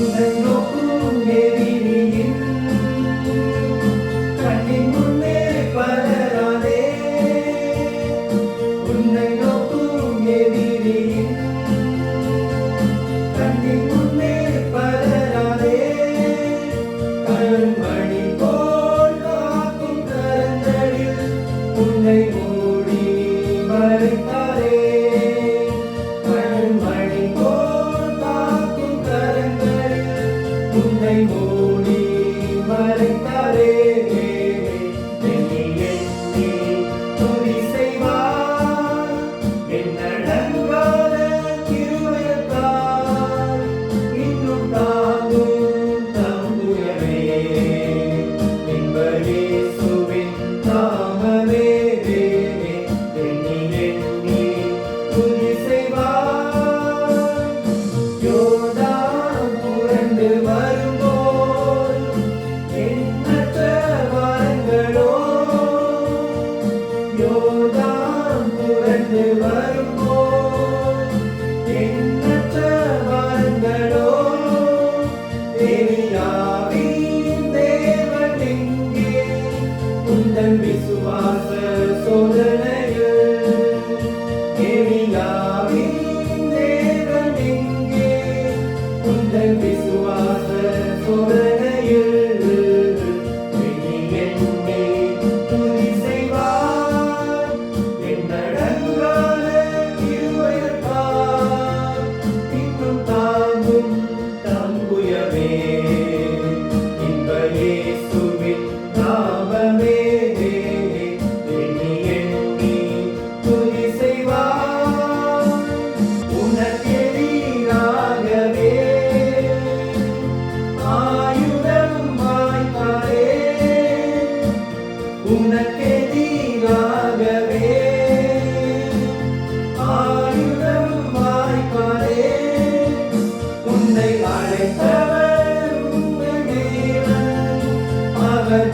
உன்னை நோக்கும் எதிரியின் கண்ணின் முன்னே பதறாதே. உன்னை நோக்கும் எதிரியின் கண்ணின் முன்னே பதறாதே. கண்மணி போல் காக்கும் கரங்களில் உன்னை மூடி மறைத்தாரே. கண்மணி போல் காக்கும் கரங்களில் உன்னை மூடி மறைத்தாரே. எண்ணி எண்ணி துதி செய்வார் என்னடங்காத கிருபையால் இன்னும் தாங்கும் தம்புயமே. இன்ப இயேசுவின் நாமமே. எண்ணி எண்ணி துதி செய்வார். யோர்தான் புரண்டு வரும்போது எண்ணற்ற வரங்களோ. யோர்தான் புரண்டு வரும்போது எண்ணற்ற வரங்களோ. எலியாவின் தேவன் எங்கே உந்தன் விசுவாச சோதனையில். எலியாவின் தேவன் எங்கே உந்தன் விசுவாச சோதனையில். எண்ணி எண்ணி துதி செய்வார் என்னடங்காத கிருபையால் இன்னும் தாங்கும் தம்புயமே. இன்ப இயேசுவின் நாமமே. எண்ணி எண்ணி துதி செய்வார். உனக்கெதிராகவே ஆயுதம் வாய்த்தாரே. உனக்கெதிராகவே ஆயுதம் வாய்த்தாரே. உன்னை அழைத்தவர் உங்கள் தேவன். அவர்